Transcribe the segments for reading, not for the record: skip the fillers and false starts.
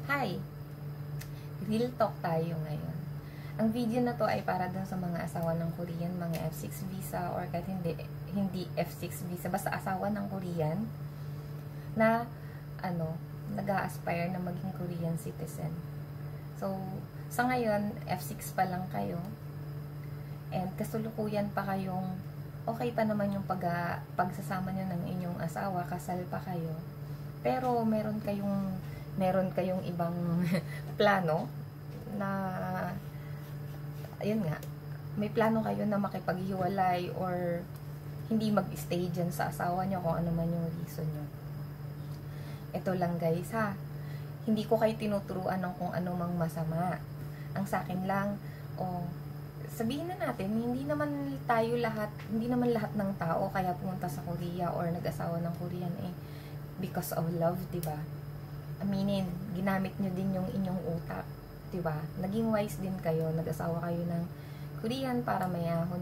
Hi! Real talk tayo ngayon. Ang video na to ay para dun sa mga asawa ng Korean, mga F6 visa or kahit hindi F6 visa, basta asawa ng Korean na nag-a-aspire na maging Korean citizen. So, sa ngayon, F6 pa lang kayo and kasulukuyan pa kayong okay pa naman yung pagsasama nyo ng inyong asawa, kasal pa kayo. Pero meron kayong ibang plano na ayun nga, may plano kayo na makipaghiwalay or hindi mag-stay dyan sa asawa nyo kung ano man yung reason nyo. Ito lang guys ha, hindi ko kayo tinuturuan ng kung ano mang masama. Ang sa akin lang, sabihin na natin, hindi naman lahat ng tao kaya pumunta sa Korea or nag-asawa ng Korean because of love, diba? Aminin, ginamit nyo din yung inyong utak, diba? Naging wise din kayo, nag-asawa kayo ng Korean para mayahon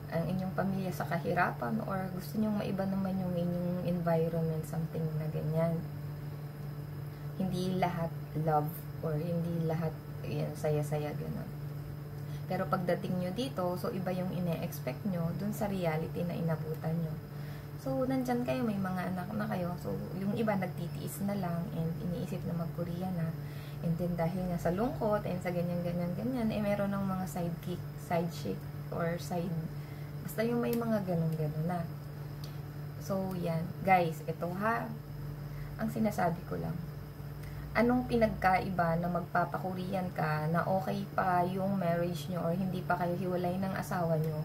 ang inyong pamilya sa kahirapan or gusto nyong maiba naman yung inyong environment, something na ganyan. Hindi lahat love or hindi lahat saya-saya ganun. Pero pagdating nyo dito, so iba yung ine-expect nyo dun sa reality na inabutan nyo. So, nandyan kayo, may mga anak na kayo. So, yung iba nagtitiis na lang and iniisip na mag-Korea na. And then, dahil nga sa lungkot and sa ganyan, meron ng mga side chick, or basta yung may mga ganun na. So, yan. Guys, ito ha. Ang sinasabi ko lang. Anong pinagkaiba na magpapa-Korean ka na okay pa yung marriage nyo or hindi pa kayo hiwalay ng asawa nyo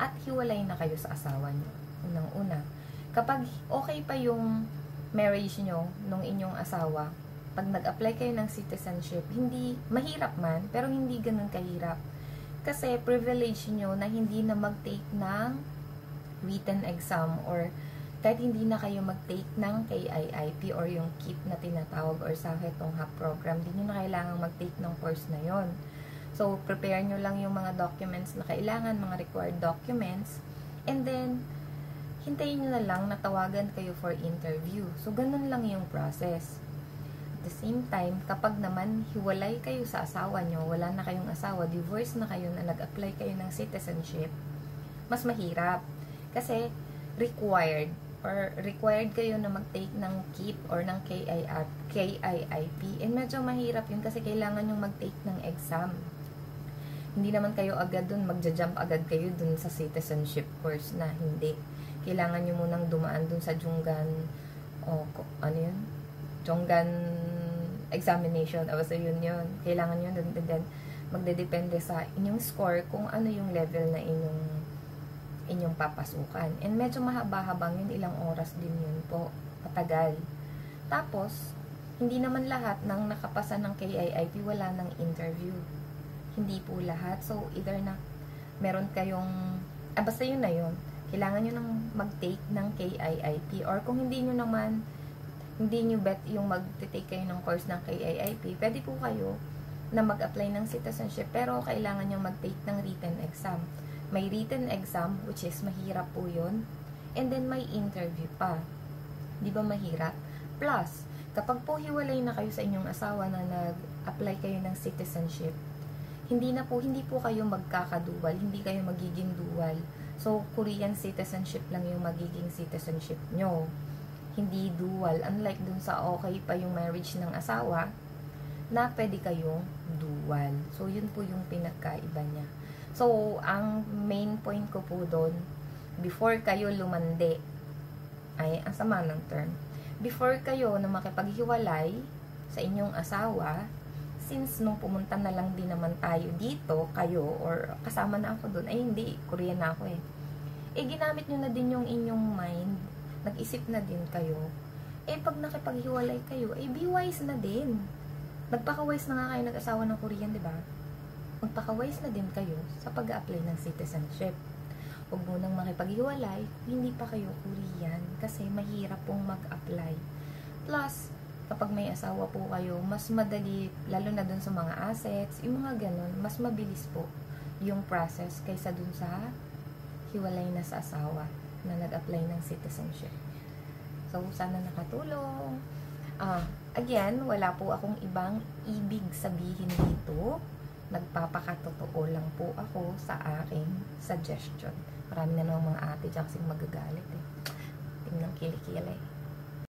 at hiwalay na kayo sa asawa nyo? Unang-una, kapag okay pa yung marriage nyo nung inyong asawa, pag nag-apply kayo ng citizenship, hindi, mahirap man, pero hindi ganun kahirap. Kasi privilege nyo na hindi na mag-take ng written exam or kahit hindi na kayo mag-take ng KIIP or yung KIP na tinatawag or sa Hetong HAP program, hindi nyo na kailangan mag-take ng course na yon. So, prepare nyo lang yung mga documents na kailangan, mga required documents, and then, hintayin nyo na lang na tawagan kayo for interview. So, ganun lang yung process. At the same time, kapag naman hiwalay kayo sa asawa nyo, wala na kayong asawa, divorce na kayo na nag-apply kayo ng citizenship, mas mahirap. Kasi, required kayo na mag-take ng KIP or ng KIIP. And medyo mahirap yun kasi kailangan yung mag-take ng exam. Hindi naman kayo agad dun, magja-jump agad kayo dun sa citizenship course na hindi. Kailangan nyo munang dumaan dun sa Junggan Junggan examination. Basta yun. Kailangan nyo dun, and then magdedepende sa inyong score kung ano yung level na inyong papasukan. And medyo mahaba-habang yun, ilang oras din yun po. Patagal. Tapos, hindi naman lahat ng nakapasa ng KIIP wala ng interview. Hindi po lahat. So, either na meron kayong, basta yun na yun. Kailangan nyo nang mag-take ng KIIP. Or kung hindi nyo bet yung mag-take kayo ng course ng KIIP, pwede po kayo na mag-apply ng citizenship, pero kailangan nyo mag-take ng written exam. May written exam, which is mahirap po yun. And then, may interview pa. Di ba mahirap? Plus, kapag po hiwalay na kayo sa inyong asawa na nag-apply kayo ng citizenship, hindi po kayo magkakadual, hindi kayo magiging dual. So, Korean citizenship lang yung magiging citizenship nyo. Hindi dual. Unlike dun sa okay pa yung marriage ng asawa, na pwede kayong dual. So, yun po yung pinagkaiba niya. So, ang main point ko po doon, before kayo lumande, ang sama ng term, before kayo na makipaghiwalay sa inyong asawa, since nung pumunta na lang din naman tayo dito, kayo, or kasama na ako doon, hindi, Korean na ako ginamit nyo na din yung inyong mind, nag-isip na din kayo, pag nakipaghiwalay kayo, be wise na din. Nagpaka-wise na nga kayo nag-asawa ng Korean, diba? Magpaka-wise na din kayo sa pag-a-apply ng citizenship. Huwag munang makipaghiwalay kung hindi pa kayo Korean kasi mahirap pong mag-apply. Plus, kapag may asawa po kayo, mas madali, lalo na dun sa mga assets, yung mga ganun, mas mabilis po yung process kaysa dun sa hiwalay na sa asawa na nag-apply ng citizenship. So, sana nakatulong. Again, wala po akong ibang ibig sabihin dito. Nagpapakatotoo lang po ako sa aking suggestion. Marami na naman mga ate dyan kasing magagalit eh. Tingnan kilikili.